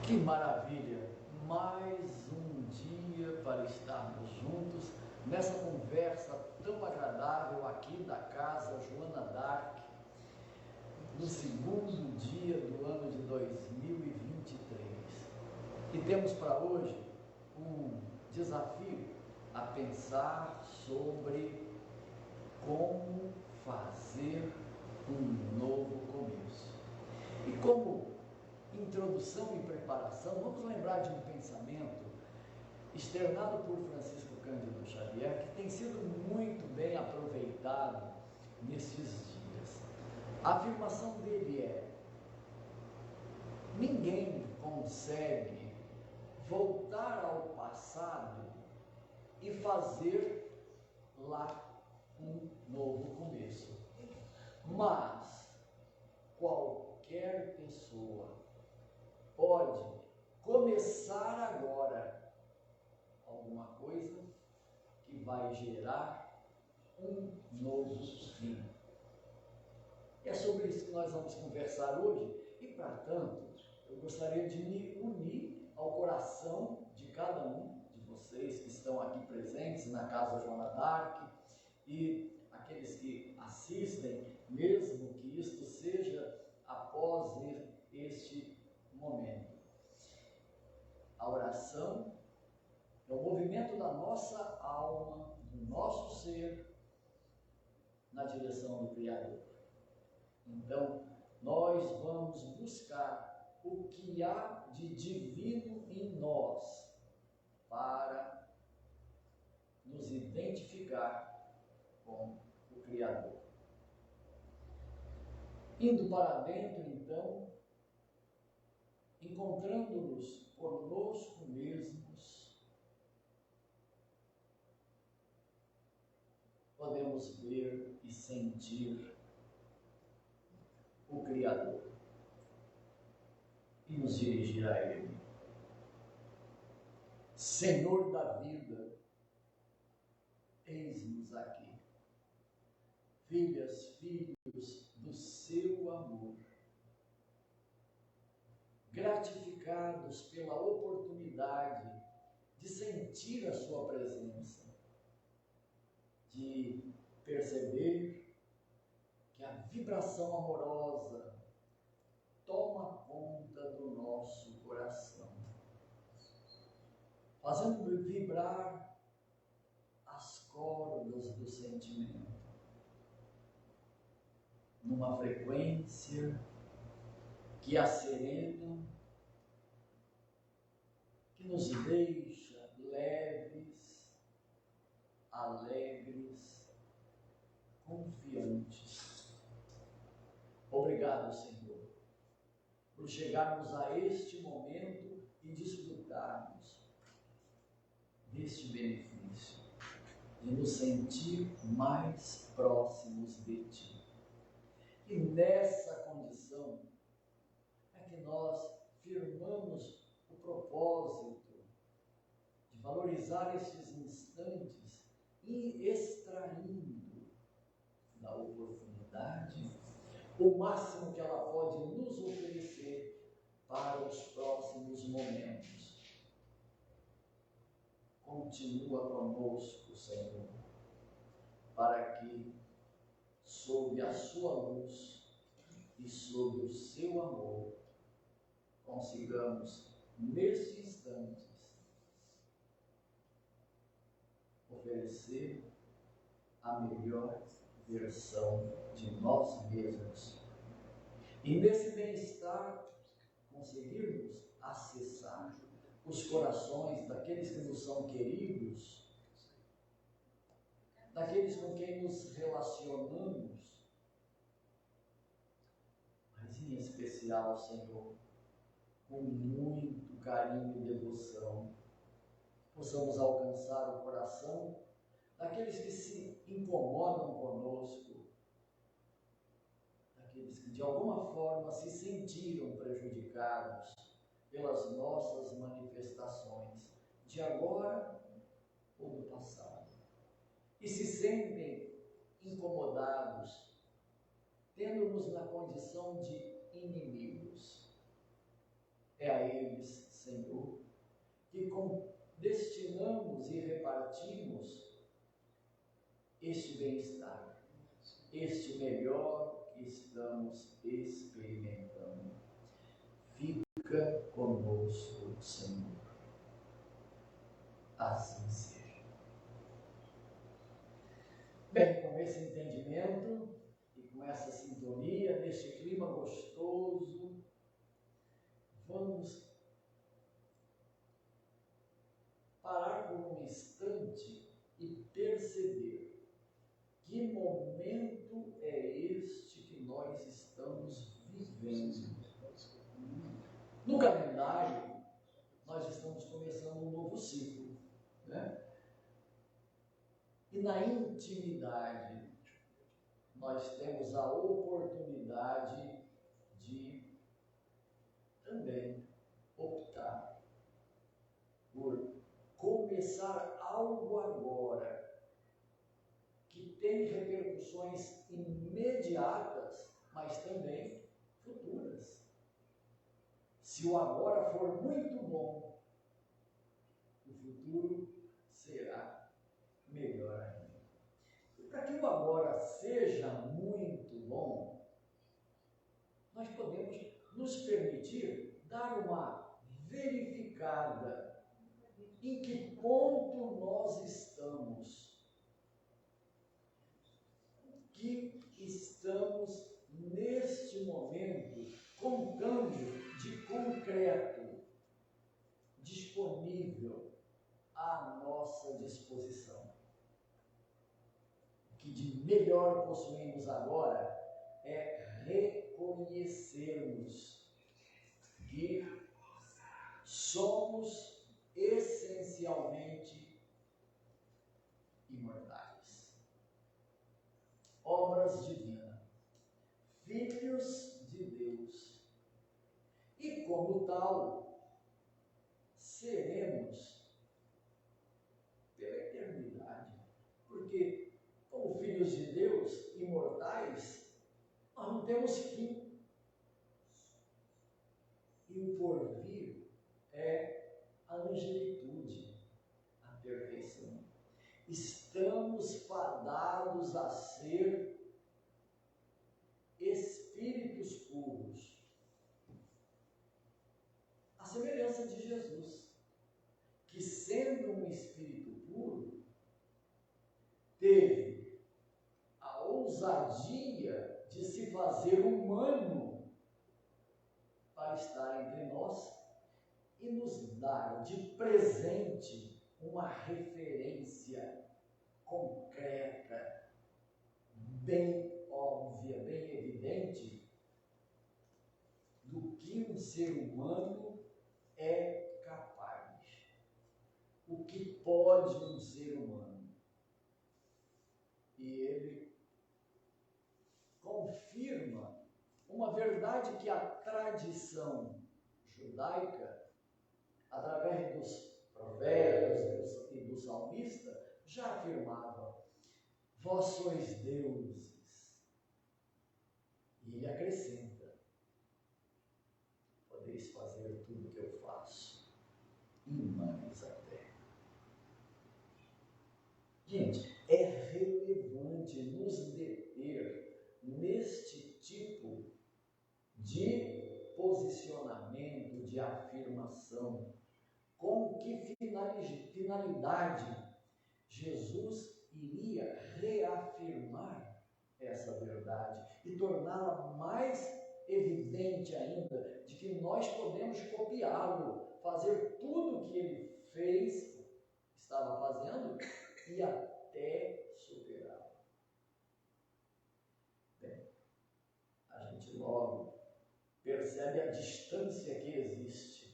Que maravilha! Mais um dia para estarmos juntos nessa conversa tão agradável aqui da Casa Joana d'Arc, no segundo dia do ano de 2023. E temos para hoje um desafio a pensar sobre como fazer um novo começo. E como introdução e preparação, vamos lembrar de um pensamento externado por Francisco Cândido Xavier, que tem sido muito bem aproveitado nesses dias. A afirmação dele é: ninguém consegue voltar ao passado e fazer lá um novo começo, mas qualquer pessoa pode começar agora alguma coisa que vai gerar um novo fim. É sobre isso que nós vamos conversar hoje e, para tanto, eu gostaria de me unir ao coração de cada um de vocês que estão aqui presentes na Casa Joana d'Arc e aqueles que assistem, mesmo que isto seja após este momento. A oração é o movimento da nossa alma, do nosso ser, na direção do Criador. Então, nós vamos buscar o que há de divino em nós para nos identificar com o Criador. Indo para dentro, então, encontrando-nos conosco mesmos, podemos ver e sentir o Criador e nos dirigir a Ele. Senhor da vida, eis-nos aqui, filhas, filhos do seu amor, gratificados pela oportunidade de sentir a sua presença, de perceber que a vibração amorosa toma conta do nosso coração, fazendo vibrar as cordas do sentimento numa frequência que acerena, que nos deixa leves, alegres, confiantes. Obrigado, Senhor, por chegarmos a este momento e desfrutarmos deste benefício de nos sentir mais próximos de Ti. E nessa condição é que nós firmamos o propósito de valorizar estes instantes e extraindo da oportunidade o máximo que ela pode nos oferecer para os próximos momentos. Continua conosco, Senhor, para que, sob a sua luz e sob o seu amor, consigamos, nestes instantes, oferecer a melhor versão de nós mesmos. E nesse bem-estar, conseguirmos acessar os corações daqueles que nos são queridos, daqueles com quem nos relacionamos, mas em especial, Senhor, com muito carinho e devoção, possamos alcançar o coração daqueles que se incomodam conosco, daqueles que de alguma forma se sentiram prejudicados pelas nossas manifestações de agora ou do passado, e se sentem incomodados, tendo-nos na condição de inimigos. É a eles Senhor, que destinamos e repartimos este bem-estar, este melhor que estamos experimentando. Fica conosco, Senhor. Assim seja. Bem, com esse entendimento e com essa sintonia, neste clima gostoso, vamos parar por um instante e perceber que momento é este que nós estamos vivendo. No calendário, nós estamos começando um novo ciclo, né? E na intimidade, nós temos a oportunidade de também optar por começar algo agora que tem repercussões imediatas, mas também futuras. Se o agora for muito bom, o futuro será melhor ainda. E para que o agora seja muito bom, nós podemos nos permitir dar uma verificada em que ponto nós estamos, que estamos neste momento contando de concreto, disponível à nossa disposição. O que de melhor possuímos agora é reconhecermos que somos essencialmente imortais, obras divinas, filhos de Deus, e como tal, seremos pela eternidade, porque como filhos de Deus, imortais, nós não temos fim, e o porvir é a angelitude, a perfeição. Estamos fadados a ser espíritos puros, a semelhança de Jesus, que sendo um espírito puro, teve a ousadia de se fazer humano para estar entre nós e nos dar de presente uma referência concreta, bem óbvia, bem evidente, do que um ser humano é capaz. O que pode um ser humano? E ele confirma uma verdade que a tradição judaica, através dos provérbios e do salmista, já afirmava: vós sois deuses. E ele acrescenta: podeis fazer tudo o que eu faço, e mais até. Gente, é relevante nos deter neste tipo de posicionamento, de afirmação. Com que finalidade Jesus iria reafirmar essa verdade e torná-la mais evidente ainda, de que nós podemos copiá-lo, fazer tudo o que ele fez, estava fazendo, e até superá-lo. Bem, a gente logo percebe a distância que existe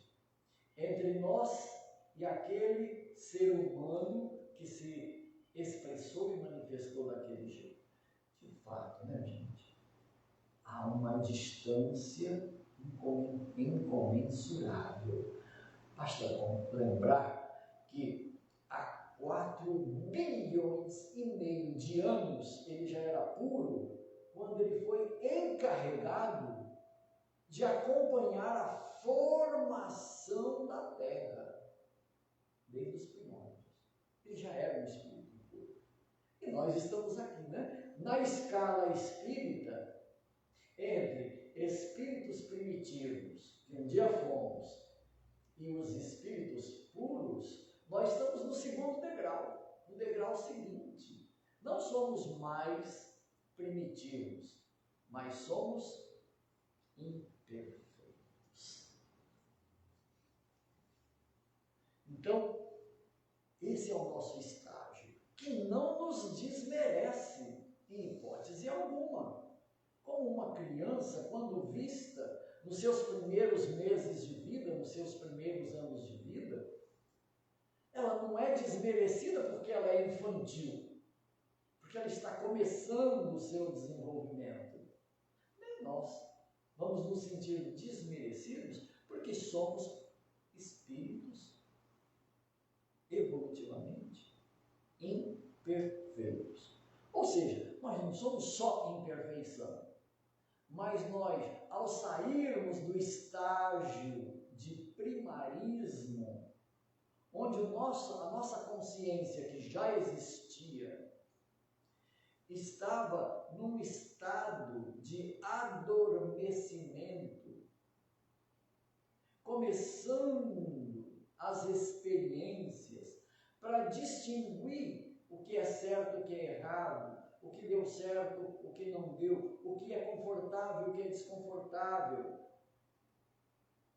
entre nós e aquele ser humano que se expressou e manifestou daquele jeito. De fato, né, gente? Há uma distância incomensurável. Basta lembrar que há 4,5 bilhões de anos ele já era puro, quando ele foi encarregado de acompanhar a formação da ala espírita, entre espíritos primitivos, que um dia fomos, e os espíritos puros, nós estamos no segundo degrau, no degrau seguinte. Não somos mais primitivos, mas somos imperfeitos. Então, esse é o nosso estágio, que não nos desmerece em hipótese alguma. Como uma criança, quando vista nos seus primeiros meses de vida, nos seus primeiros anos de vida, ela não é desmerecida porque ela é infantil, porque ela está começando o seu desenvolvimento. Nem nós vamos nos sentir desmerecidos porque somos espíritos evolutivamente imperfeitos. Ou seja, nós não somos só imperfeição, mas nós, ao sairmos do estágio de primarismo, onde a nossa consciência, que já existia, estava num estado de adormecimento, começando as experiências para distinguir o que é certo e o que é errado, o que deu certo, o que não deu, o que é confortável e o que é desconfortável.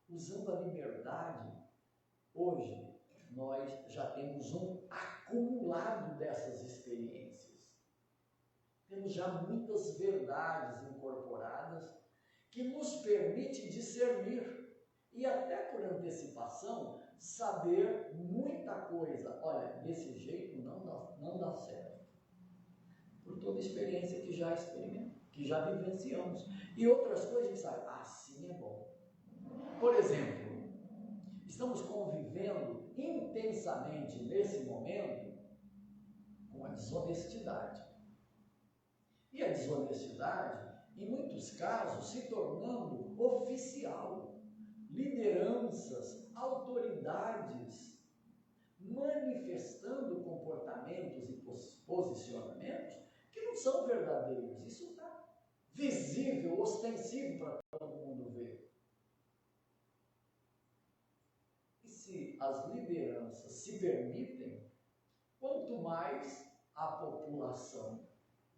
Usando a liberdade, hoje nós já temos um acumulado dessas experiências. Temos já muitas verdades incorporadas que nos permite discernir e até por antecipação saber muita coisa. Olha, desse jeito não dá certo. Por toda a experiência que já experimentamos, que já vivenciamos. E outras coisas a gente sabe, assim é bom. Por exemplo, estamos convivendo intensamente nesse momento com a desonestidade. E a desonestidade, em muitos casos, se tornando oficial. Lideranças, autoridades, manifestando comportamentos e posicionamentos que não são verdadeiros. Isso está visível, ostensivo para todo mundo ver. E se as lideranças se permitem, quanto mais a população,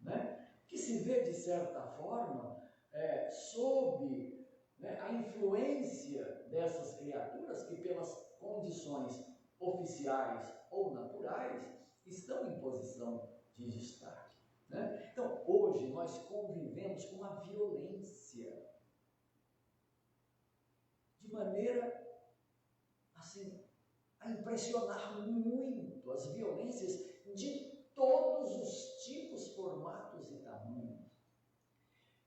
né, que se vê de certa forma sob a influência dessas criaturas que pelas condições oficiais ou naturais estão em posição de destaque. Né? Então, hoje nós convivemos com a violência de maneira assim a impressionar muito, as violências de todos os tipos, formatos e tamanhos.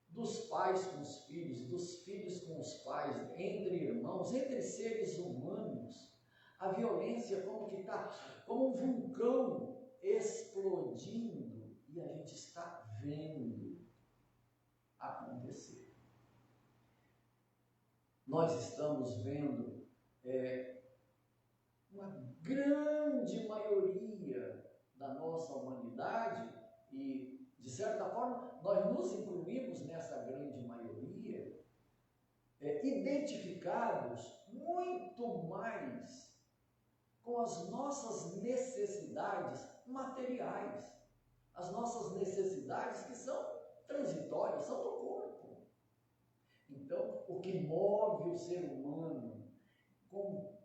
Dos pais com os filhos, dos filhos com os pais, entre irmãos, entre seres humanos. A violência como que está, como um vulcão explodindo, e a gente está vendo acontecer. Nós estamos vendo uma grande maioria da nossa humanidade, e de certa forma nós nos incluímos nessa grande maioria, identificados muito mais com as nossas necessidades materiais, as nossas necessidades que são transitórias, são do corpo. Então, o que move o ser humano com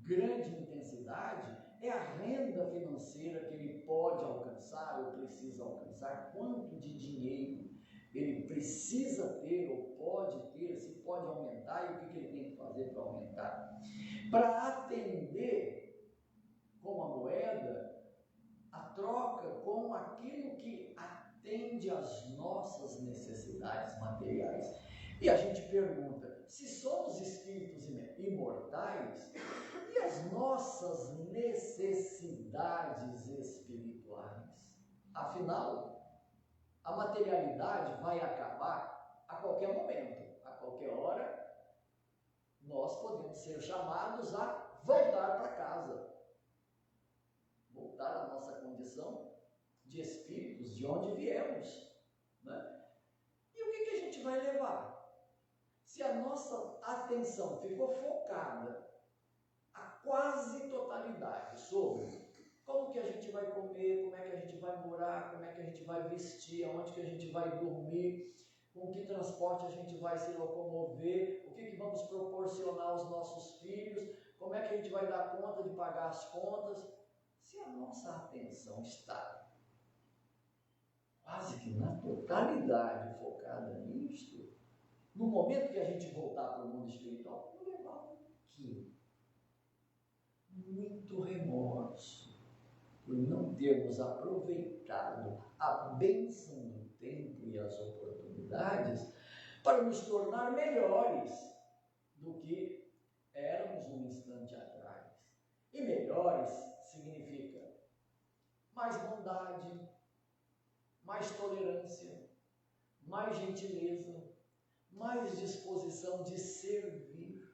grande intensidade é a renda financeira que ele pode alcançar ou precisa alcançar, quanto de dinheiro ele precisa ter ou pode ter, se pode aumentar e o que ele tem que fazer para aumentar. Para atender com a moeda, a troca com aquilo que atende às nossas necessidades materiais. E a gente pergunta, se somos espíritos imortais, e as nossas necessidades espirituais? Afinal, a materialidade vai acabar a qualquer momento, a qualquer hora, nós podemos ser chamados a voltar para casa. Voltar à nossa condição de espíritos, de onde viemos, né? vai levar. Se a nossa atenção ficou focada a quase totalidade sobre como que a gente vai comer, como é que a gente vai morar, como é que a gente vai vestir, aonde que a gente vai dormir, com que transporte a gente vai se locomover, o que vamos proporcionar aos nossos filhos, como é que a gente vai dar conta de pagar as contas. Se a nossa atenção está quase que na totalidade focada nisto, no momento que a gente voltar para o mundo espiritual, vai levar o quê? Muito remorso por não termos aproveitado a bênção do tempo e as oportunidades para nos tornar melhores do que éramos um instante atrás. E melhores significa mais bondade, mais tolerância, mais gentileza, mais disposição de servir,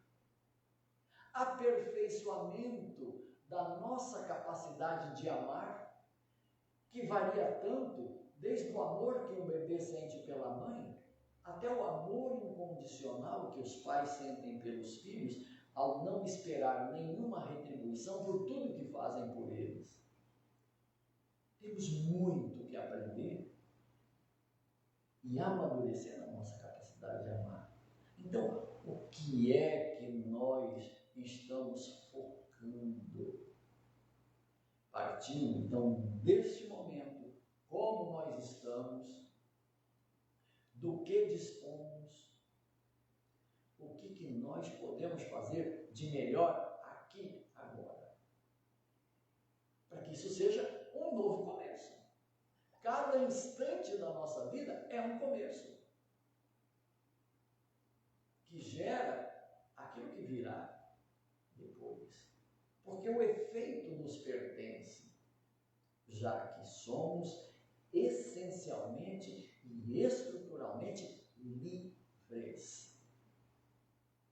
aperfeiçoamento da nossa capacidade de amar, que varia tanto desde o amor que um bebê sente pela mãe, até o amor incondicional que os pais sentem pelos filhos, ao não esperar nenhuma retribuição por tudo que fazem por eles. Temos muito que aprender e amadurecer na nossa capacidade de amar. Então, o que é que nós estamos focando? Partindo, então, deste momento, como nós estamos, do que dispomos, o que nós podemos fazer de melhor aqui, agora. Para que isso seja um novo começo. Cada instante da nossa vida é um começo, que gera aquilo que virá depois. Porque o efeito nos pertence, já que somos essencialmente e estruturalmente livres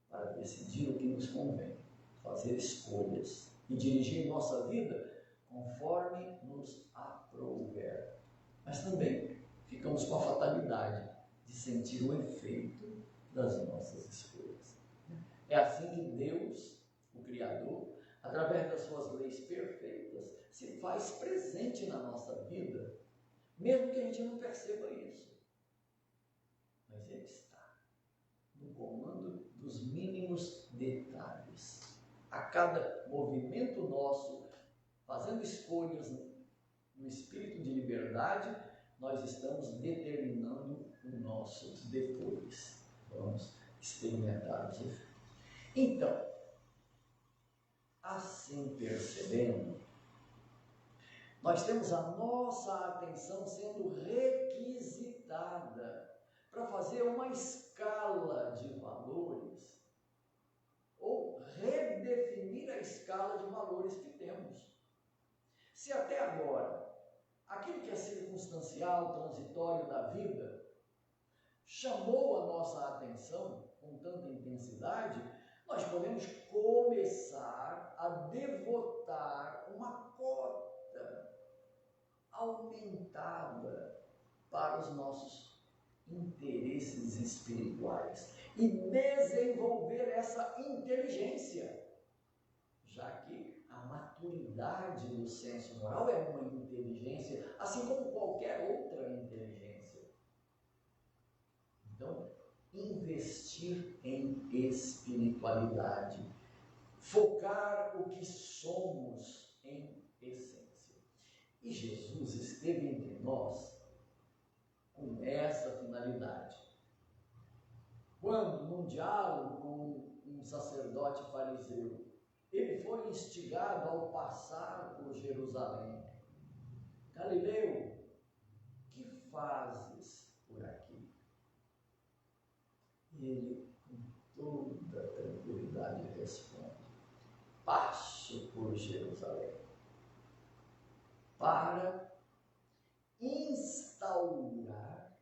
para decidir o que nos convém, fazer escolhas e dirigir nossa vida conforme nos aprouver. Mas também ficamos com a fatalidade de sentir o efeito das nossas escolhas. É assim que Deus, o Criador, através das suas leis perfeitas, se faz presente na nossa vida, mesmo que a gente não perceba isso. Mas Ele está no comando dos mínimos detalhes. A cada movimento nosso, fazendo escolhas no espírito de liberdade, nós estamos determinando o nosso depois. Vamos experimentar os efeitos. Então, assim percebendo, nós temos a nossa atenção sendo requisitada para fazer uma escala de valores ou redefinir a escala de valores que temos. Se até agora aquilo que é circunstancial, transitório da vida, chamou a nossa atenção com tanta intensidade, nós podemos começar a devotar uma cota aumentada para os nossos interesses espirituais e desenvolver essa inteligência, já que a maturidade do senso moral é uma inteligência, assim como qualquer outra inteligência. Então, investir em espiritualidade, focar o que somos em essência. E Jesus esteve entre nós com essa finalidade. Quando, num diálogo com um sacerdote fariseu, ele foi instigado ao passar por Jerusalém. Galileu, que fazes por aqui? E ele, com toda tranquilidade, responde: passo por Jerusalém para instaurar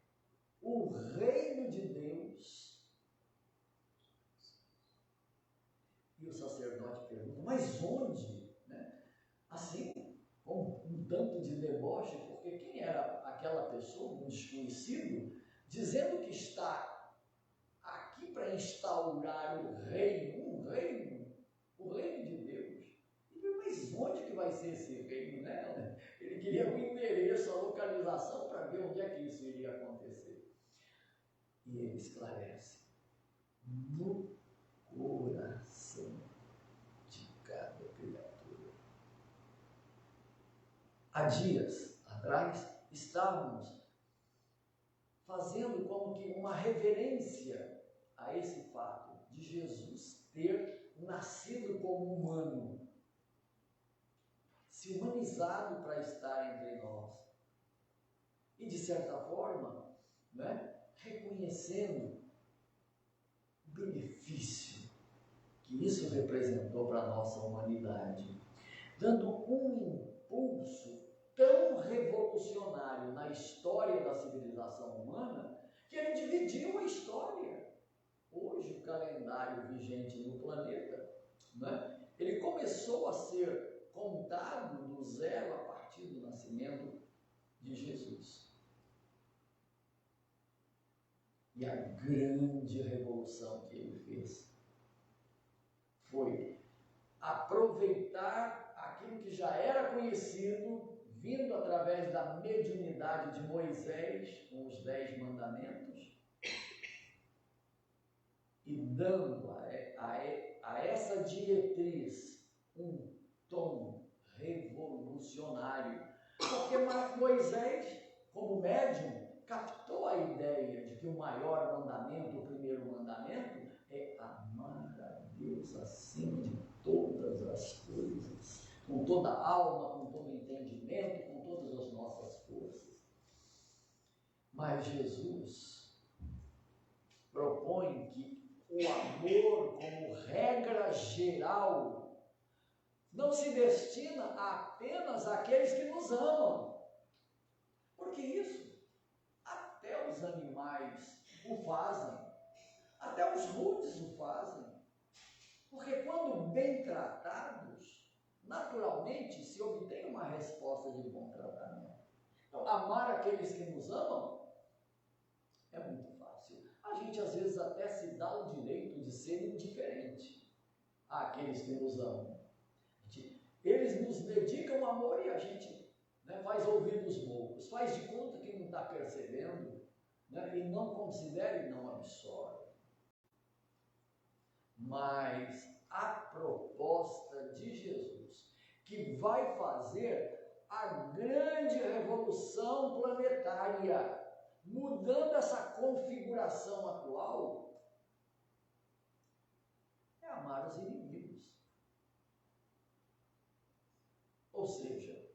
o reino de Deus. E o sacerdote pergunta: mas onde? Assim, com um tanto de deboche, porque quem era aquela pessoa, um desconhecido, dizendo que está para instaurar o reino, o reino de Deus. Mas onde que vai ser esse reino, né? Ele queria o endereço, a localização para ver onde é que isso iria acontecer. E ele esclarece: no coração de cada criatura. Há dias atrás, estávamos fazendo como que uma reverência a esse fato de Jesus ter nascido como humano, se humanizado para estar entre nós. E de certa forma, né, reconhecendo o benefício que isso representou para a nossa humanidade, dando um impulso tão revolucionário na história da civilização humana, que ele dividiu a história. Hoje, o calendário vigente no planeta, né, ele começou a ser contado do zero a partir do nascimento de Jesus. E a grande revolução que ele fez foi aproveitar aquilo que já era conhecido, vindo através da mediunidade de Moisés, com os 10 mandamentos, e dando a essa diretriz um tom revolucionário. Porque Moisés, como médium, captou a ideia de que o maior mandamento, o primeiro mandamento, é amar a Deus acima de todas as coisas, com toda a alma, com todo o entendimento, com todas as nossas forças. Mas Jesus propõe que o amor, como regra geral, não se destina apenas àqueles que nos amam. Porque isso, até os animais o fazem, até os rudes o fazem. Porque quando bem tratados, naturalmente se obtém uma resposta de bom tratamento. Então, amar aqueles que nos amam é muito fácil. A gente às vezes até se dá o direito de ser indiferente àqueles que nos amam. Eles nos dedicam amor e a gente, né, faz ouvidos moucos, faz de conta que não está percebendo, né, e não considera e não absorve. Mas a proposta de Jesus, que vai fazer a grande revolução planetária, mudando essa configuração atual, é amar os inimigos. Ou seja,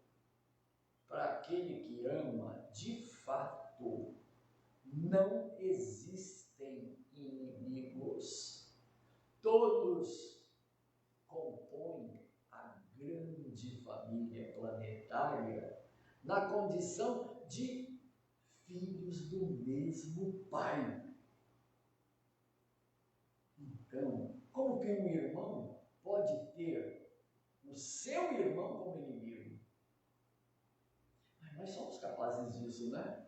para aquele que ama, de fato, não existem inimigos. Todos compõem a grande família planetária na condição de filhos do mesmo Pai. Então, como que um irmão pode ter o seu irmão como inimigo? Mas nós somos capazes disso, né?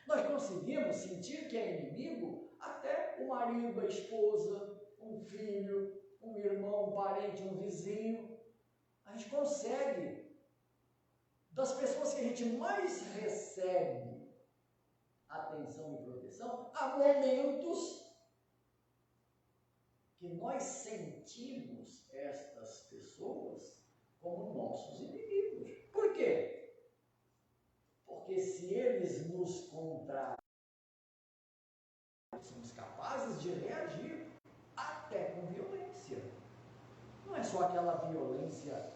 Nós conseguimos sentir que é inimigo até o marido, a esposa, um filho, um irmão, um parente, um vizinho. A gente consegue, das pessoas que a gente mais recebe atenção e proteção, há momentos que nós sentimos estas pessoas como nossos inimigos. Por quê? Porque se eles nos contrariam, somos capazes de reagir até com violência. Não é só aquela violência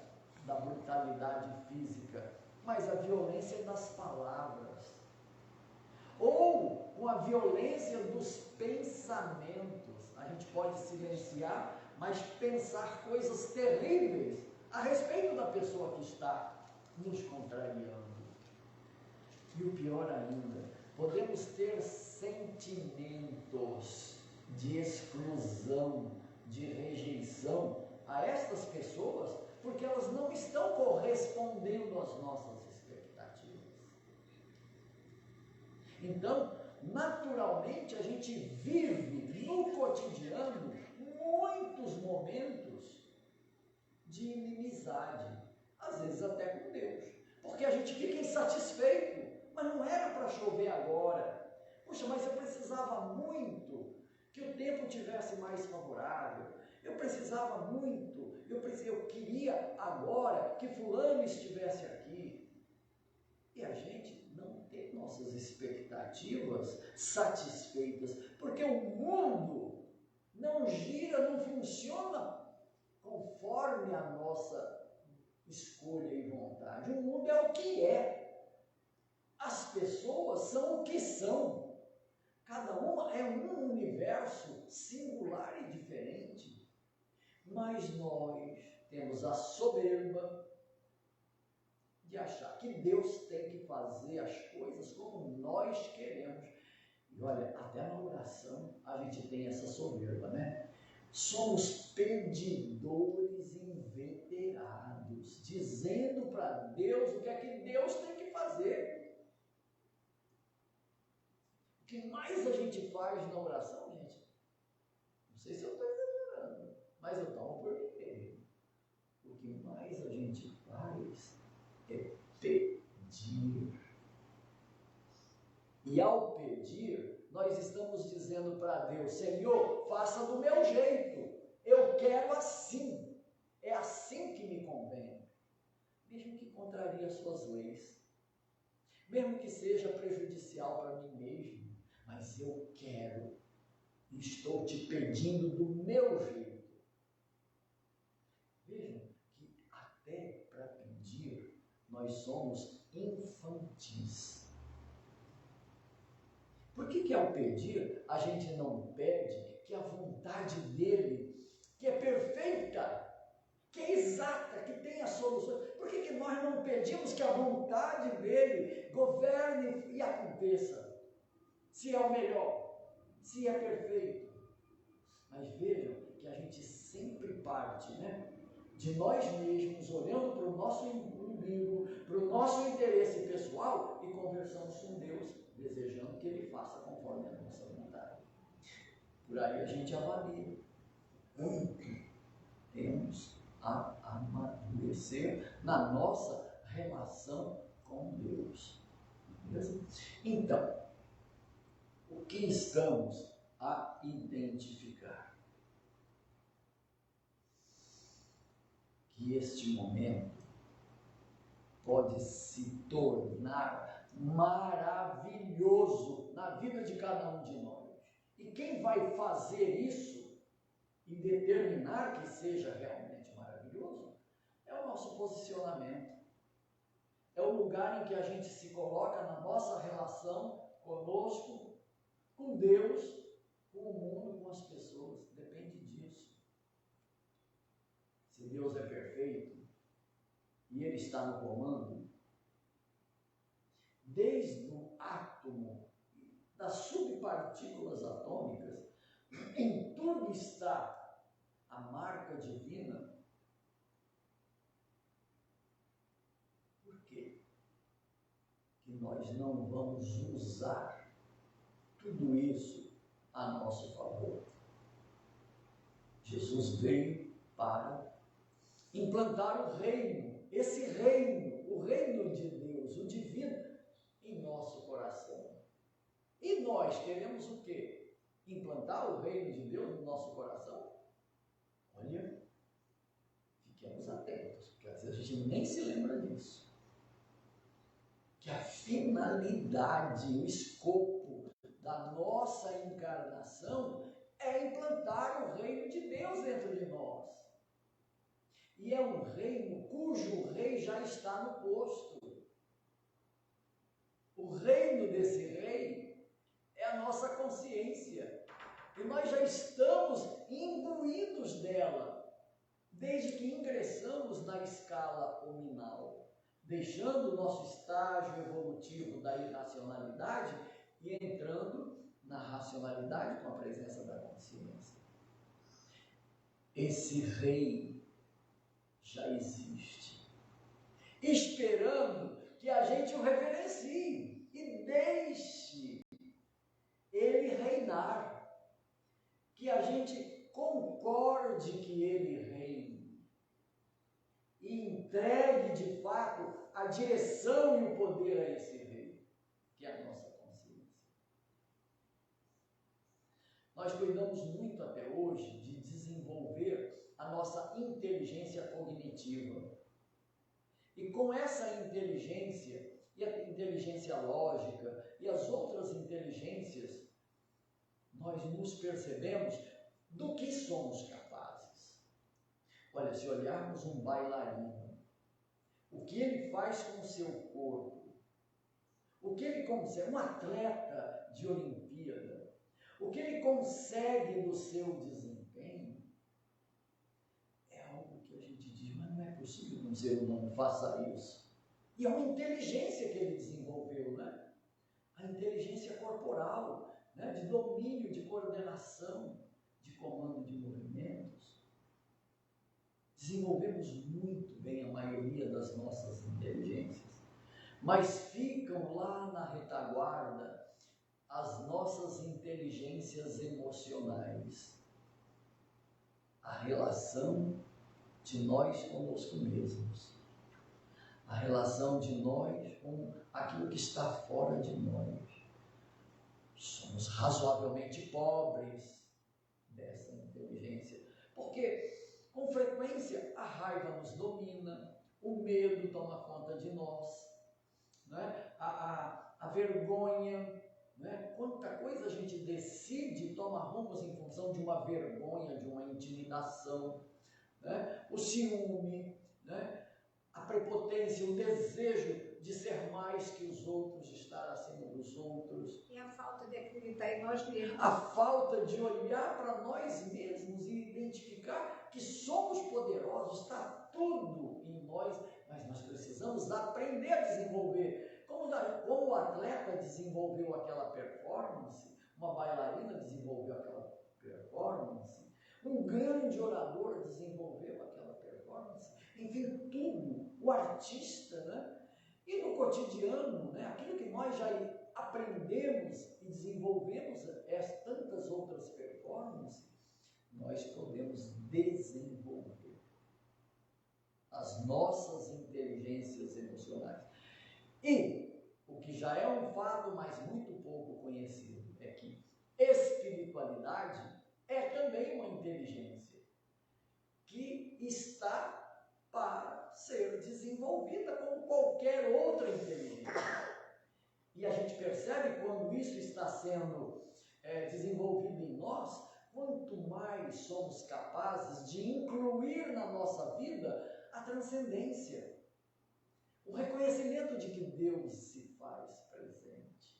da brutalidade física, mas a violência das palavras. Ou com a violência dos pensamentos. A gente pode silenciar, mas pensar coisas terríveis a respeito da pessoa que está nos contrariando. E o pior ainda, podemos ter sentimentos de exclusão, de rejeição a estas pessoas, porque elas não estão correspondendo às nossas expectativas. Então, naturalmente a gente vive no cotidiano muitos momentos de inimizade, às vezes até com Deus, porque a gente fica insatisfeito, mas não era para chover agora. Puxa, mas eu precisava muito que o tempo tivesse mais favorável, eu precisava muito, eu queria agora que fulano estivesse aqui. E a gente não tem nossas expectativas satisfeitas, porque o mundo não gira, não funciona conforme a nossa escolha e vontade. O mundo é o que é, as pessoas são o que são, cada uma é um universo singular e diferente, mas nós temos a soberba de achar que Deus tem que fazer as coisas como nós queremos. E olha, até na oração a gente tem essa soberba, né? Somos pedidores inveterados, dizendo para Deus o que é que Deus tem que fazer. O que mais a gente faz na oração, gente? Não sei se eu estou exagerando, mas eu tomo por mim mesmo. O que mais a gente faz é pedir. E ao pedir, nós estamos dizendo para Deus: Senhor, faça do meu jeito, eu quero assim, é assim que me convém, mesmo que contrarie as suas leis, mesmo que seja prejudicial para mim mesmo, mas eu quero, estou te pedindo do meu jeito. Vejam que até para pedir nós somos infantis. Por que ao pedir a gente não pede que a vontade dele, que é perfeita, que é exata, que tem as soluções? Por que nós não pedimos que a vontade dele governe e aconteça? Se é o melhor, se é perfeito. Mas vejam que a gente sempre parte, né, de nós mesmos, olhando para o nosso umbigo, para o nosso interesse pessoal, e conversamos com Deus, desejando que Ele faça conforme a nossa vontade. Por aí a gente avalia. Temos a amadurecer na nossa relação com Deus. Beleza? Então, o que estamos a identificar? Que este momento pode se tornar maravilhoso na vida de cada um de nós. E quem vai fazer isso e determinar que seja realmente maravilhoso é o nosso posicionamento. É o lugar em que a gente se coloca na nossa relação conosco, com Deus, com o mundo, com as pessoas. Depende disso. Se Deus é perfeito e Ele está no comando, desde o átomo, das subpartículas atômicas, em tudo está a marca divina. Por quê? Que nós não vamos usar tudo isso a nosso favor. Jesus veio para implantar o reino, esse reino, o reino de Deus, o divino, em nosso coração. E nós queremos o quê? Implantar o reino de Deus no nosso coração? Olha, fiquemos atentos, porque às vezes a gente nem se lembra disso. Que a finalidade, o escopo da nossa encarnação é implantar o reino de Deus dentro de nós. E é um reino cujo rei já está no posto. O reino desse rei é a nossa consciência. E nós já estamos imbuídos dela, desde que ingressamos na escala hominal, deixando o nosso estágio evolutivo da irracionalidade e entrando na racionalidade com a presença da consciência. Esse rei já existe, esperando que a gente o reverencie e deixe ele reinar, que a gente concorde que ele reine e entregue de fato a direção e o poder a esse rei, que é a nossa consciência. Nós cuidamos muito até hoje de desenvolver a nossa inteligência cognitiva. E com essa inteligência, e a inteligência lógica, e as outras inteligências, nós nos percebemos do que somos capazes. Olha, se olharmos um bailarino, o que ele faz com o seu corpo, o que ele consegue, um atleta de Olimpíada, o que ele consegue no seu desempenho, é algo que a gente diz, mas não é possível que um ser humano faça isso. E é uma inteligência que ele desenvolveu, né? A inteligência corporal, né? De domínio, de coordenação, de comando de movimentos. Desenvolvemos muito bem a maioria das nossas inteligências, mas ficam lá na retaguarda as nossas inteligências emocionais, a relação de nós conosco mesmos, a relação de nós com aquilo que está fora de nós. Somos razoavelmente pobres dessa inteligência, porque com frequência a raiva nos domina, o medo toma conta de nós, né? a vergonha, né? Quanta coisa a gente decide e toma rumos em função de uma vergonha, de uma intimidação, né? O ciúme, né? A prepotência, o desejo de ser mais que os outros, de estar acima dos outros. E a falta de acreditar em nós mesmos. A falta de olhar para nós mesmos e identificar que somos poderosos, está tudo em nós, mas nós precisamos aprender a desenvolver. Como o atleta desenvolveu aquela performance, uma bailarina desenvolveu aquela performance, um grande orador desenvolveu aquela performance, enfim, tudo, o artista, né? E no cotidiano, né? Aquilo que nós já aprendemos e desenvolvemos tantas outras performances, nós podemos desenvolver as nossas inteligências emocionais. E o que já é um fato, mas muito pouco conhecido, é que espiritualidade é também uma inteligência que está para ser desenvolvida como qualquer outra inteligência. E a gente percebe quando isso está sendo desenvolvido em nós, quanto mais somos capazes de incluir na nossa vida a transcendência, o reconhecimento de que Deus se faz presente,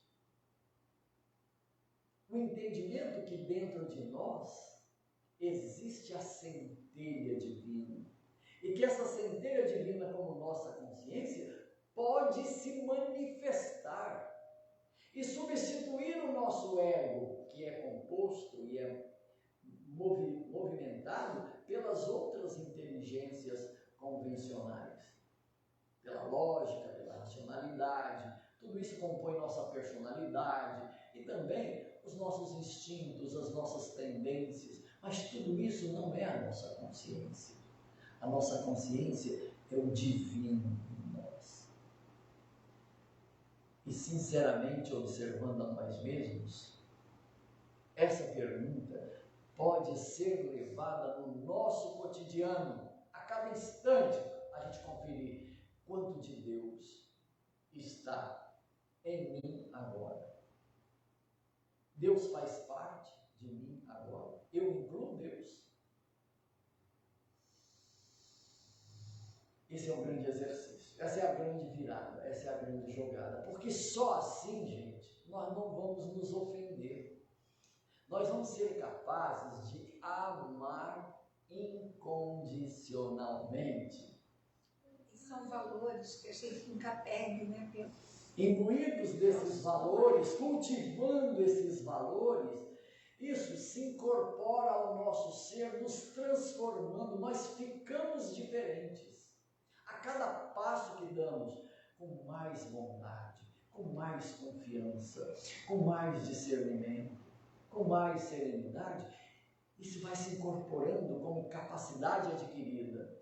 o entendimento que dentro de nós existe a centelha divina e que essa centelha divina, como nossa consciência, pode se manifestar e substituir o nosso ego, que é composto e é movimentado pelas outras inteligências convencionais, pela lógica, pela racionalidade. Tudo isso compõe nossa personalidade e também os nossos instintos, as nossas tendências, mas tudo isso não é a nossa consciência. A nossa consciência é o divino em nós. E sinceramente, observando a nós mesmos, essa pergunta pode ser levada no nosso cotidiano, a cada instante, a gente conferir quanto de Deus está em mim agora. Deus faz parte de mim agora. Eu incluo Deus. Esse é um grande exercício, essa é a grande virada, essa é a grande jogada, porque só assim, gente, nós não vamos nos ofender. Nós vamos ser capazes de amar incondicionalmente. E são valores que a gente nunca perde, né, Pedro? Imbuídos desses valores, cultivando esses valores, isso se incorpora ao nosso ser, nos transformando, nós ficamos diferentes. A cada passo que damos, com mais bondade, com mais confiança, com mais discernimento, com mais serenidade, isso vai se incorporando como capacidade adquirida.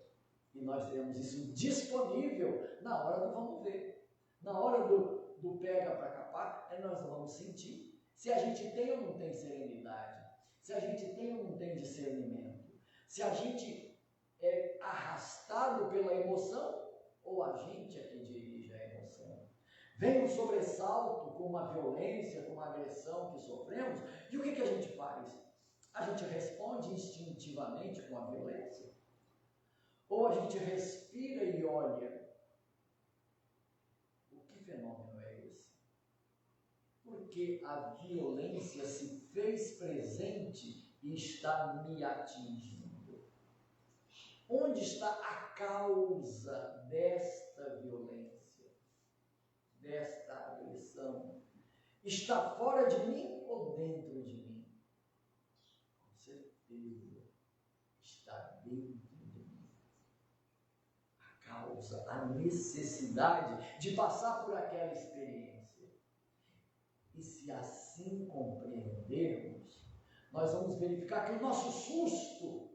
E nós teremos isso disponível na hora do vamos ver. Na hora do pega para capar, nós vamos sentir se a gente tem ou não tem serenidade, se a gente tem ou não tem discernimento, se a gente é arrastado pela emoção ou a gente é que dirige a emoção. Vem um sobressalto com uma violência, com uma agressão que sofremos, e o que a gente faz? A gente responde instintivamente com a violência? Ou a gente respira e olha? O que fenômeno é esse? Porque a violência se fez presente e está me atingindo. Onde está a causa desta violência, desta agressão? Está fora de mim ou dentro de mim? Com certeza, está dentro de mim. A causa, a necessidade de passar por aquela experiência. E se assim compreendermos, nós vamos verificar que o nosso susto,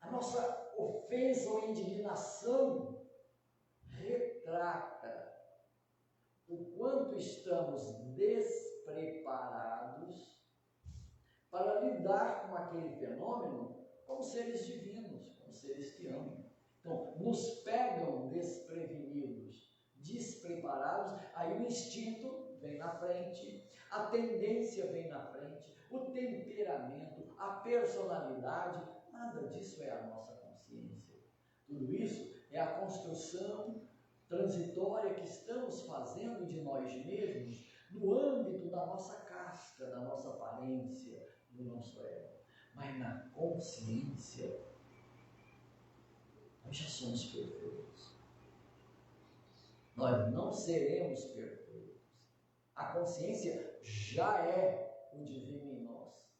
a nossa ofensa ou indignação retrata o quanto estamos despreparados para lidar com aquele fenômeno como seres divinos, como seres que amam. Então, nos pegam desprevenidos, despreparados, aí o instinto vem na frente, a tendência vem na frente, o temperamento, a personalidade, nada disso é a nossa consciência. Tudo isso é a construção transitória que estamos fazendo de nós mesmos no âmbito da nossa casca, da nossa aparência, do nosso ego. Mas na consciência, nós já somos perfeitos. Nós não seremos perfeitos. A consciência já é o divino em nós.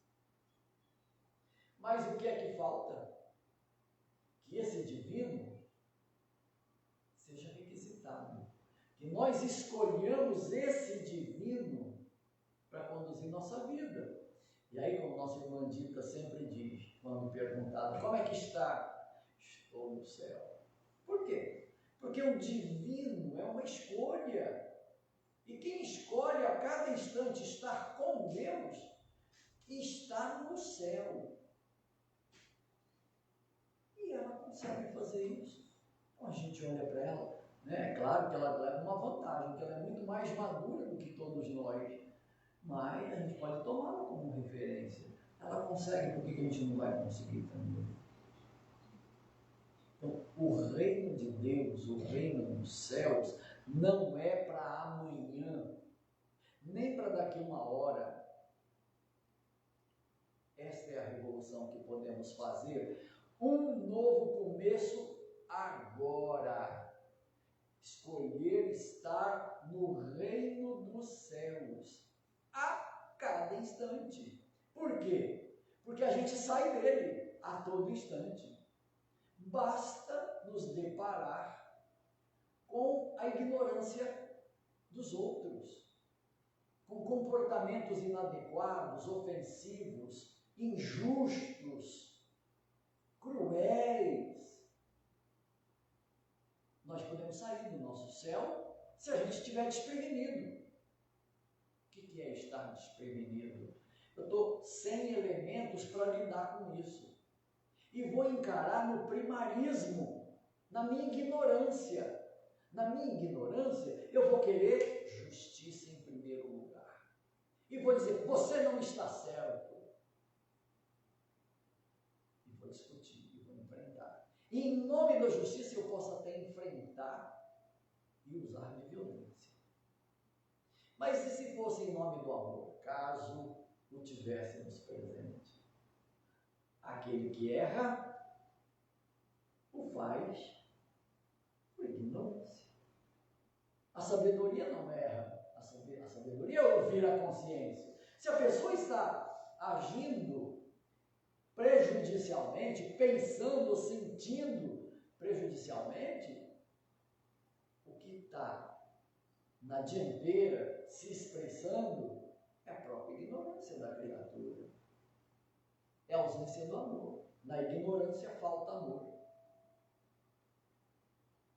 Mas o que é que falta? Que esse divino seja requisitado. Que nós escolhamos esse divino para conduzir nossa vida. E aí, como nossa irmã Dita sempre diz, quando perguntada, como é que está? Estou no céu. Por quê? Porque o divino é uma escolha. E quem escolhe a cada instante estar com Deus, está no céu. E ela consegue fazer isso. Então a gente olha para ela, né? É claro que ela leva uma vantagem, que ela é muito mais madura do que todos nós. Mas a gente pode tomá-la como referência. Ela consegue, por que a gente não vai conseguir também? Então, o reino de Deus, o reino dos céus, não é para amanhã, nem para daqui uma hora. Esta é a revolução que podemos fazer. Um novo começo agora. Escolher estar no reino dos céus a cada instante. Por quê? Porque a gente sai dele a todo instante. Basta nos deparar com a ignorância dos outros, com comportamentos inadequados, ofensivos, injustos, cruéis. Nós podemos sair do nosso céu se a gente estiver desprevenido. O que é estar desprevenido? Eu estou sem elementos para lidar com isso. E vou encarar no primarismo, na minha ignorância. Na minha ignorância, eu vou querer justiça em primeiro lugar. E vou dizer, você não está certo. E vou discutir, e vou enfrentar. E em nome da justiça eu posso até enfrentar e usar de violência. Mas e se fosse em nome do amor? Caso o tivéssemos presente. Aquele que erra, o faz por ignorância. A sabedoria não erra. A sabedoria é ouvir a consciência. Se a pessoa está agindo prejudicialmente, pensando, sentindo prejudicialmente, o que está na dianteira, se expressando, é a própria ignorância da criatura. É a ausência do amor. Na ignorância falta amor.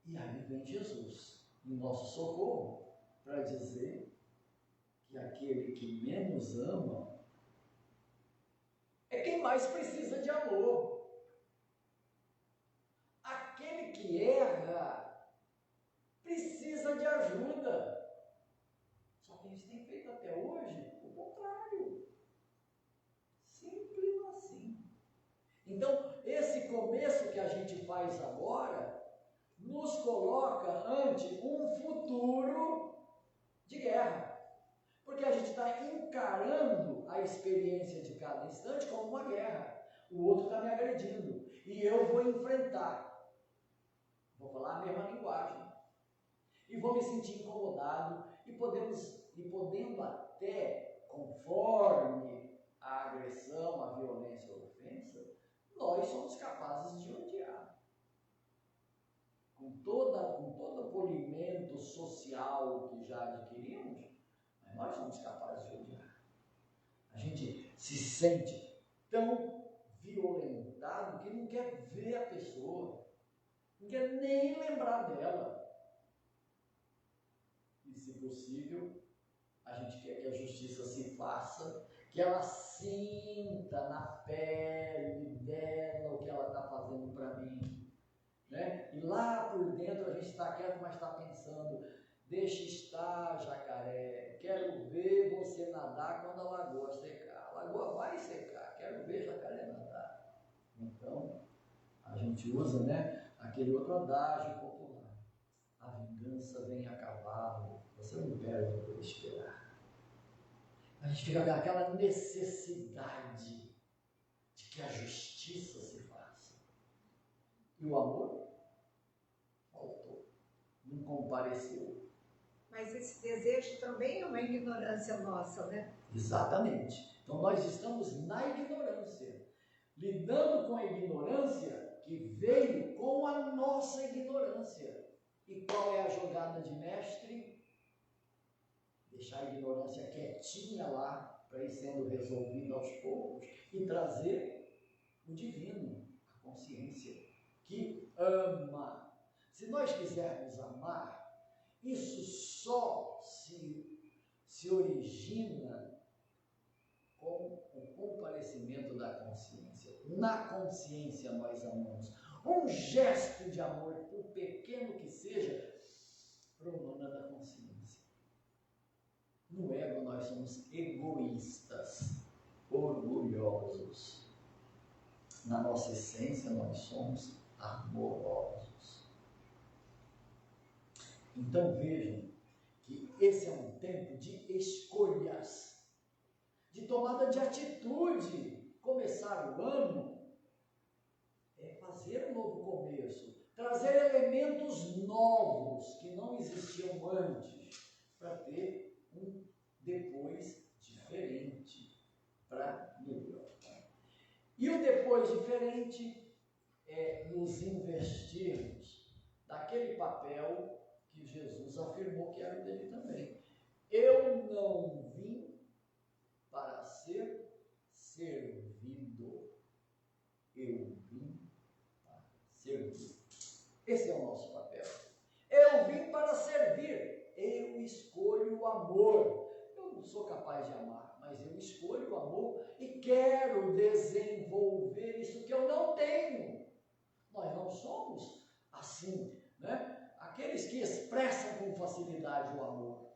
E aí vem Jesus, em nosso socorro, para dizer que aquele que menos ama é quem mais precisa de amor. Aquele que erra precisa de ajuda. Só que a gente tem feito até hoje o contrário. Simples assim. Então, esse começo que a gente faz agora nos coloca ante um futuro de guerra. Porque a gente está encarando a experiência de cada instante como uma guerra. O outro está me agredindo. E eu vou enfrentar. Vou falar a mesma linguagem. E vou me sentir incomodado. E podendo até, conforme a agressão, a violência ou a ofensa, nós somos capazes de odiar. Com todo o polimento social que já adquirimos, mas nós somos capazes de odiar. A gente se sente tão violentado que não quer ver a pessoa, não quer nem lembrar dela. E, se possível, a gente quer que a justiça se faça, que ela sinta na pele dela o que ela está fazendo para mim. Né? E lá por dentro a gente está quieto, mas está pensando: deixa estar, jacaré, quero ver você nadar quando a lagoa secar. A lagoa vai secar, quero ver jacaré nadar. Então, a gente usa, né, aquele outro adágio popular: a vingança vem a cavalo, você não perde por esperar. A gente fica com aquela necessidade de que a justiça se faça. E o amor faltou, não compareceu. Mas esse desejo também é uma ignorância nossa, né? Exatamente. Então nós estamos na ignorância, lidando com a ignorância que veio com a nossa ignorância. E qual é a jogada de mestre? Deixar a ignorância quietinha lá, para ir sendo resolvida aos poucos, e trazer o divino, a consciência, que ama. Se nós quisermos amar, isso só se origina com o comparecimento da consciência. Na consciência nós amamos. Um gesto de amor, por pequeno que seja, promana da consciência. No ego nós somos egoístas, orgulhosos. Na nossa essência nós somos amorosos. Então vejam que esse é um tempo de escolhas, de tomada de atitude. Começar o ano é fazer um novo começo, trazer elementos novos que não existiam antes, para ter um depois diferente, para melhor. E o depois diferente é nos investirmos daquele papel que Jesus afirmou que era o dele também. Eu não vim para ser servido, eu vim para servir. Esse é o nosso papel. Eu vim para servir, eu escolho o amor. Eu não sou capaz de amar, mas eu escolho o amor e quero desenvolver isso que eu não tenho. Nós não somos assim, né? Aqueles que expressam com facilidade o amor.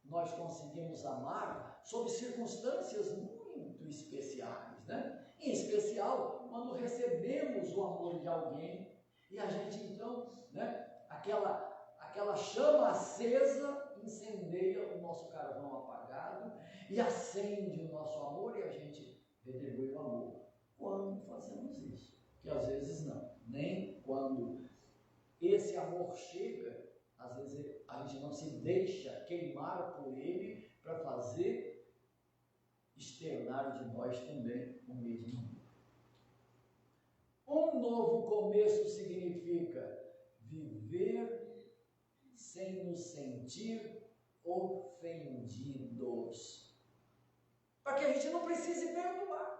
Nós conseguimos amar sob circunstâncias muito especiais, né? Em especial, quando recebemos o amor de alguém e a gente então, né, aquela chama acesa incendeia o nosso carvão apagado e acende o nosso amor e a gente retribui o amor. Quando fazemos isso? Que às vezes não, nem quando esse amor chega, às vezes a gente não se deixa queimar por ele para fazer externar de nós também o mesmo amor. Um novo começo significa viver sem nos sentir ofendidos, para que a gente não precise perdoar.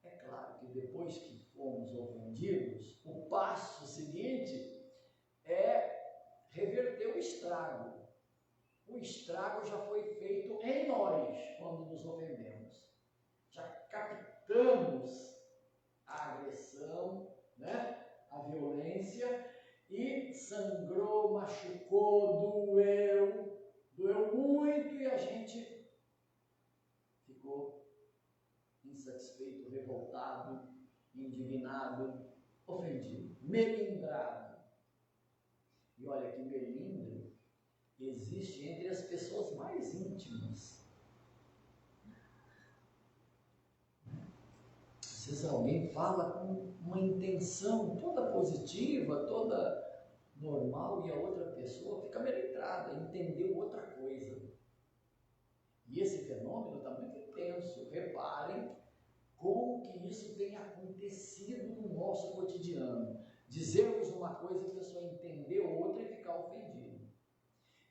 É claro que depois que fomos ofendidos, o passo seguinte é reverter o estrago. O estrago já foi feito em nós quando nos ofendemos. Já captamos a agressão, né? A violência, e sangrou, machucou, doeu muito, e a gente ficou insatisfeito, revoltado, indignado, ofendido, melindrado. E olha que melindre existe entre as pessoas mais íntimas. Às vezes alguém fala com uma intenção toda positiva, toda normal, e a outra pessoa fica melindrada, entendeu outra coisa. E esse fenômeno está muito intenso. Reparem como que isso tem acontecido no nosso cotidiano. Dizermos uma coisa, a pessoa entender outra e ficar ofendida.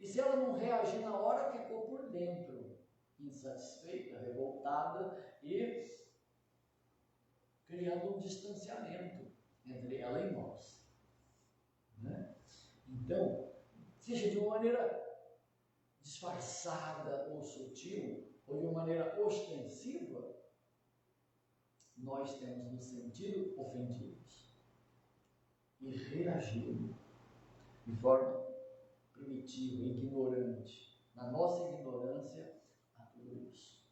E se ela não reagir na hora, ficou por dentro, insatisfeita, revoltada e criando um distanciamento entre ela e nós. Né? Então, seja de uma maneira disfarçada ou sutil, ou de uma maneira ostensiva, nós temos nos sentido ofendidos e reagido de forma primitiva, ignorante, na nossa ignorância a tudo isso.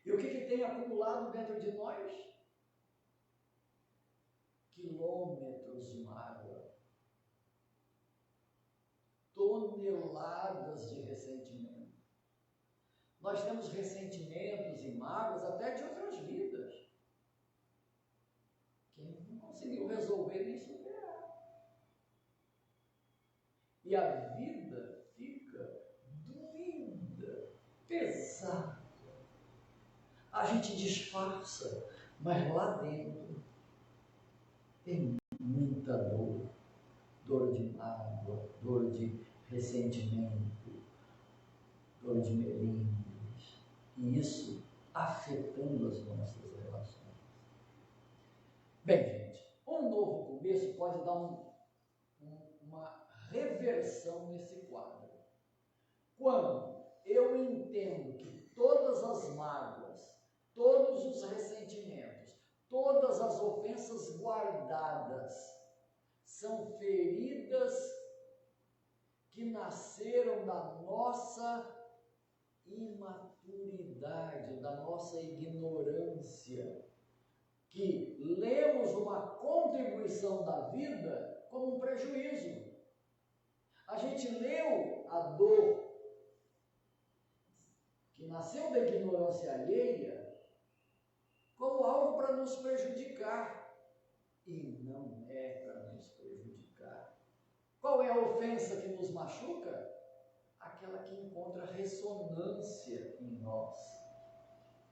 E o que tem acumulado dentro de nós? Quilômetros de mágoa, toneladas de ressentimento. Nós temos ressentimentos e mágoas até de outras vidas, que não conseguiu resolver nem superar. E a vida fica doída, pesada. A gente disfarça, mas lá dentro tem muita dor. Dor de mágoa, dor de ressentimento, dor de melindres. E isso afetando as nossas relações. Bem, gente, um novo começo pode dar uma reversão nesse quadro. Quando eu entendo que todas as mágoas, todos os ressentimentos, todas as ofensas guardadas são feridas que nasceram da nossa imaturidade, da nossa ignorância, que lemos uma contribuição da vida como um prejuízo. A gente leu a dor que nasceu da ignorância alheia como algo para nos prejudicar. E não é para nos prejudicar. Qual é a ofensa que nos machuca? Aquela que encontra ressonância em nós.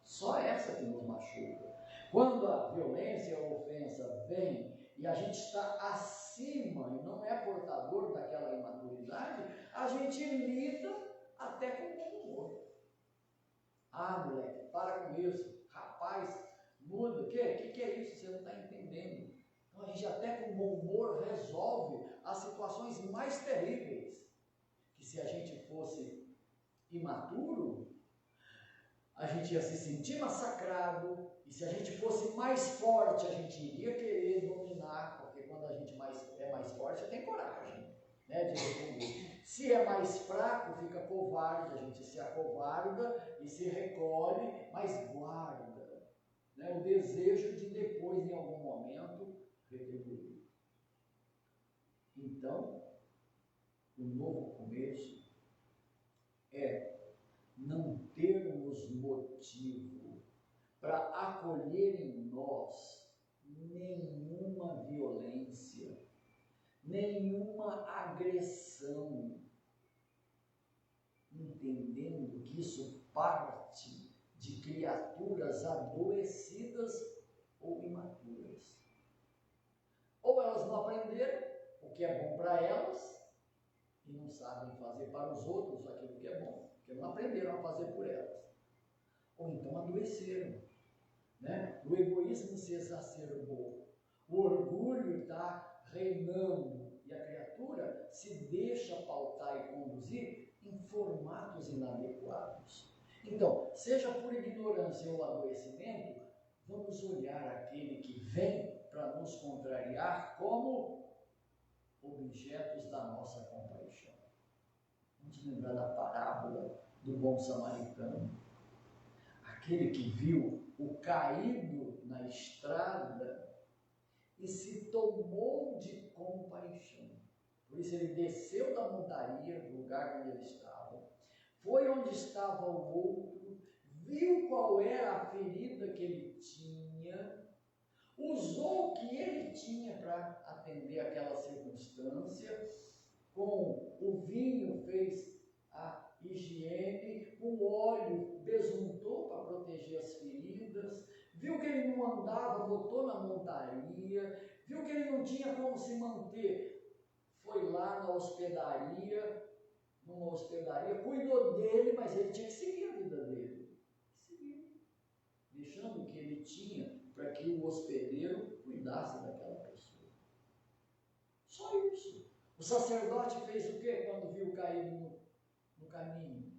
Só essa que nos machuca. Quando a violência e a ofensa vem e a gente está acima e não é portador daquela imaturidade, a gente lida até com o bom humor. Ah, moleque, para com isso. Rapaz, muda. O que é isso? Você não está entendendo. Então a gente até com bom humor resolve as situações mais terríveis. Que se a gente fosse imaturo, a gente ia se sentir massacrado, e se a gente fosse mais forte, a gente iria querer dominar, porque quando a gente é mais forte, tem coragem, né, de responder. Se é mais fraco, fica covarde, a gente se acovarda e se recolhe, mas guarda, né, o desejo de depois, em algum momento, retribuir. Então, o novo começo é não termos motivo para acolher em nós nenhuma violência, nenhuma agressão, entendendo que isso parte de criaturas adoecidas ou imaturas. Ou elas não aprenderam o que é bom para elas, e não sabem fazer para os outros aquilo que é bom, porque não aprenderam a fazer por elas. Ou então adoeceram, né? O egoísmo se exacerbou, o orgulho está reinando e a criatura se deixa pautar e conduzir em formatos inadequados. Então, seja por ignorância ou adoecimento, vamos olhar aquele que vem para nos contrariar como objetos da nossa compaixão. Vamos lembrar da parábola do bom samaritano. Aquele que viu o caído na estrada e se tomou de compaixão. Por isso ele desceu da montaria, do lugar onde ele estava, foi onde estava o outro, viu qual era a ferida que ele tinha, usou o que ele tinha para atender aquela circunstância, com o vinho fez a higiene, o óleo besuntou para proteger as feridas, viu que ele não andava, botou na montaria, viu que ele não tinha como se manter, foi lá na hospedaria, numa hospedaria, cuidou dele, mas ele tinha que seguir a vida dele. Seguir, deixando o que ele tinha para que o hospedeiro cuidasse daquela pessoa. Só isso. O sacerdote fez o quê quando viu caído no caminho?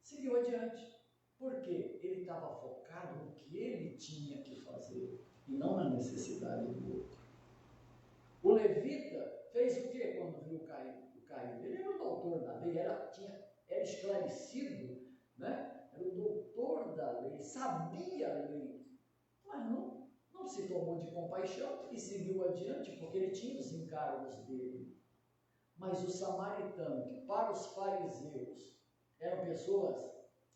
Seguiu adiante. Por quê? Ele estava focado no que ele tinha que fazer e não na necessidade do outro. O levita fez o quê quando viu o caído? Ele era o doutor da lei, era esclarecido, né? Era o doutor da lei, sabia a lei, mas não se tomou de compaixão e seguiu adiante, porque ele tinha os encargos dele. Mas o samaritano, que para os fariseus eram pessoas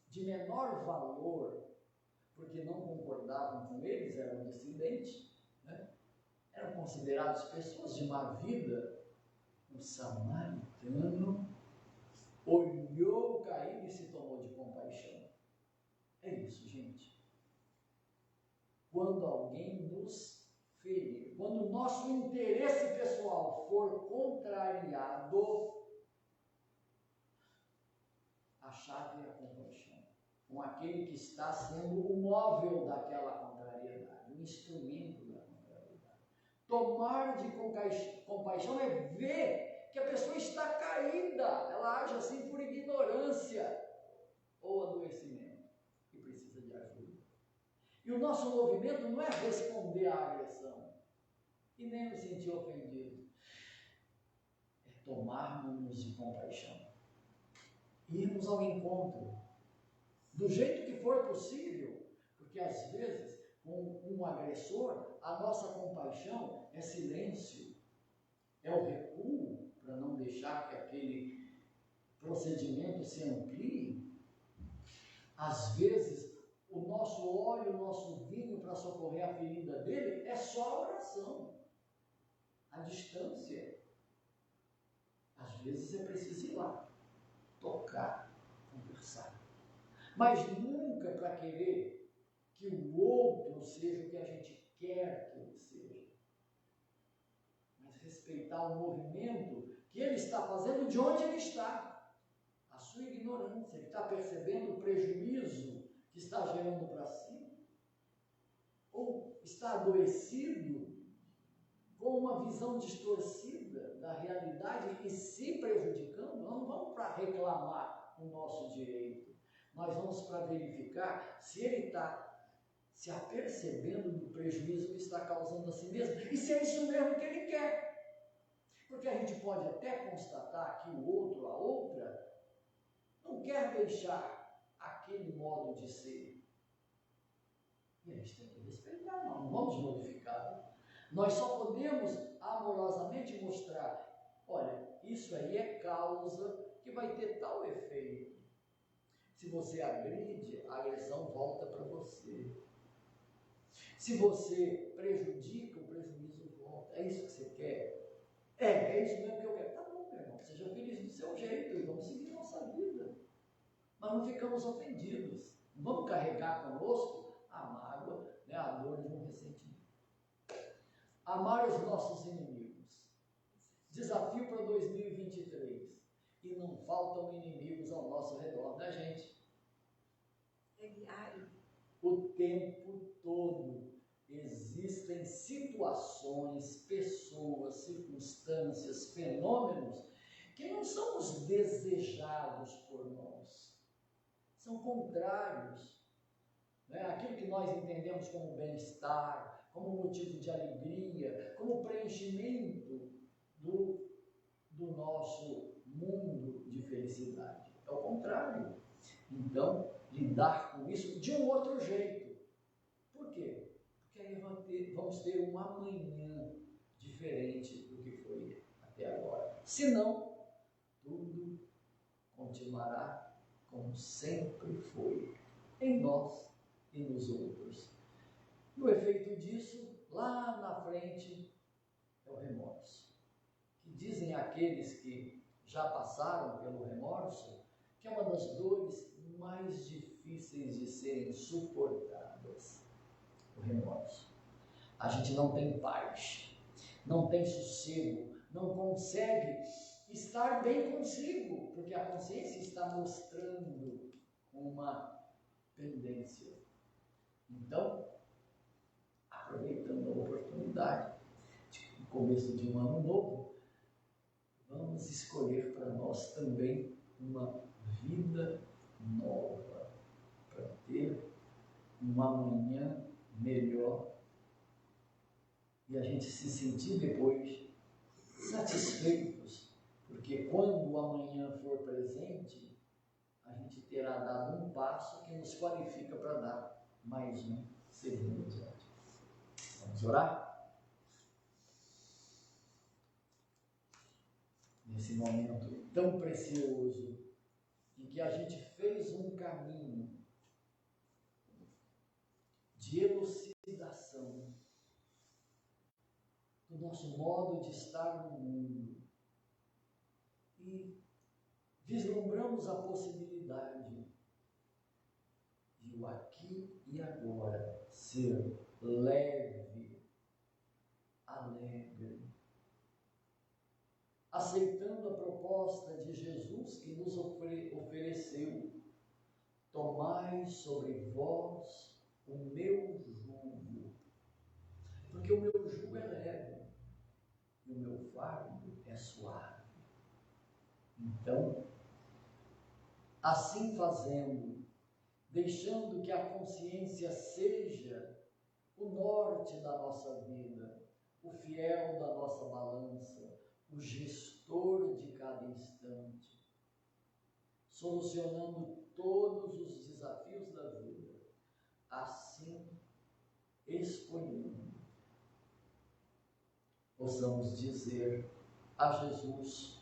de menor valor, porque não concordavam com eles, eram dissidentes, né? Eram considerados pessoas de má vida, o samaritano olhou o caído e se tomou de compaixão. É isso, gente. Quando alguém nos ferir, quando o nosso interesse pessoal for contrariado, a chave é a compaixão, com aquele que está sendo o móvel daquela contrariedade, o instrumento da contrariedade. Tomar de compaixão é ver que a pessoa está caída, ela age assim por ignorância ou adoecimento e precisa de ajuda. E o nosso movimento não é responder à agressão e nem nos sentir ofendidos, é tomarmos de compaixão, irmos ao encontro, do jeito que for possível, porque às vezes com um agressor, a nossa compaixão é silêncio, é o recuo para não deixar que aquele procedimento se amplie. Às vezes, o nosso óleo, o nosso vinho para socorrer a ferida dele é só a oração, a distância. Às vezes é preciso ir lá, tocar, conversar, mas nunca para querer que o outro seja o que a gente quer que ele seja, mas respeitar o movimento que ele está fazendo de onde ele está, a sua ignorância. Ele está percebendo o prejuízo que está gerando para si, ou está adoecido com uma visão distorcida da realidade e se prejudicando. Nós não vamos para reclamar o nosso direito, nós vamos para verificar se ele está se apercebendo do prejuízo que está causando a si mesmo e se é isso mesmo que ele quer. Porque a gente pode até constatar que o outro, a outra, não quer deixar aquele modo de ser. E a gente tem que respeitar, não vamos modificar. Nós só podemos amorosamente mostrar, olha, isso aí é causa que vai ter tal efeito. Se você agride, a agressão volta para você. Se você prejudica, o prejuízo volta. É isso que você quer? É isso mesmo que eu quero. Tá bom, meu irmão, seja feliz do seu jeito e vamos seguir nossa vida. Mas não ficamos ofendidos. Não vamos carregar conosco a mágoa, né, a dor de um ressentimento. Amar os nossos inimigos. Desafio para 2023. e não faltam inimigos ao nosso redor, né, gente? É diário. O tempo todo existem situações, pessoas, circunstâncias, fenômenos que não são os desejados por nós, são contrários, né? Aquilo que nós entendemos como bem-estar, como motivo de alegria, como preenchimento do nosso mundo de felicidade. É o contrário. Então, lidar com isso de um outro jeito. Por quê? Porque aí vamos ter um amanhã diferente do que foi até agora. Senão, tudo continuará como sempre foi, em nós e nos outros. E o efeito disso, lá na frente, é o remorso. Que dizem aqueles que já passaram pelo remorso, que é uma das dores mais difíceis de serem suportadas. O remorso. A gente não tem paz, não tem sossego, não consegue estar bem consigo, porque a consciência está mostrando uma pendência. Então, aproveitando a oportunidade do começo de um ano novo, vamos escolher para nós também uma vida nova, para ter um amanhã melhor e a gente se sentir depois satisfeitos, porque quando o amanhã for presente, a gente terá dado um passo que nos qualifica para dar mais um segundo adiante. Vamos orar? Nesse momento tão precioso, em que a gente fez um caminho de elucidação do nosso modo de estar no mundo e vislumbramos a possibilidade de o aqui e agora ser leve, alegre, aceitando a proposta de Jesus que nos ofereceu: tomai sobre vós o meu jugo, porque o meu jugo é leve e o meu fardo é suave. Então, assim fazendo, deixando que a consciência seja o norte da nossa vida, o fiel da nossa balança, o gestor de cada instante, solucionando todos os desafios da vida, assim escolhendo, possamos dizer a Jesus,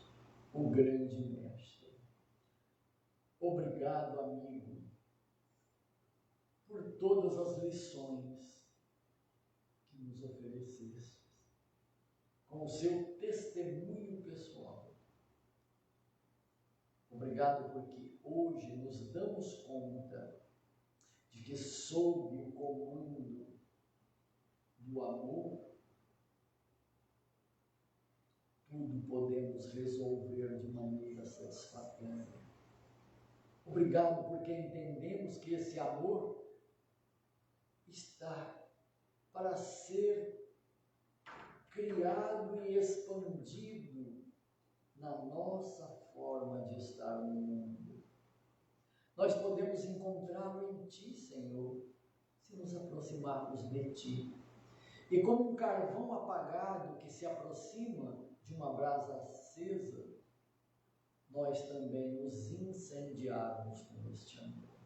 o grande mestre: obrigado, amigo, por todas as lições que nos ofereceste, com o seu testemunho pessoal. Obrigado porque hoje nos damos conta de que, sob o comando do amor, tudo podemos resolver de maneira satisfatória. Obrigado porque entendemos que esse amor está para ser criado e expandido na nossa forma de estar no mundo. Nós podemos encontrá-lo em Ti, Senhor, se nos aproximarmos de Ti. E como um carvão apagado que se aproxima de uma brasa acesa, nós também nos incendiarmos com este amor.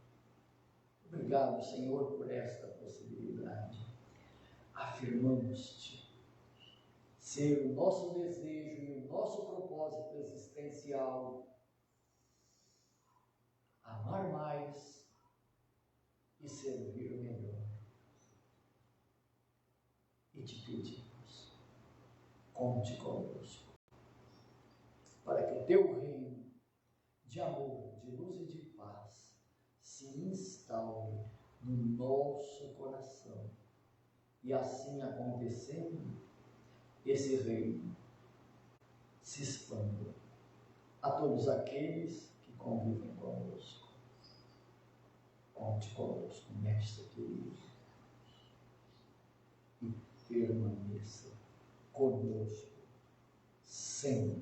Obrigado, Senhor, por esta possibilidade. Afirmamos-te ser o nosso desejo e o nosso propósito existencial amar mais e servir melhor. E te pedimos, conte conosco, para que o teu reino de amor, de luz e de paz se instaure no nosso coração. E assim acontecendo, esse reino se expanda a todos aqueles que convivem conosco. Conte conosco, mestre querido, e permaneça conosco sempre.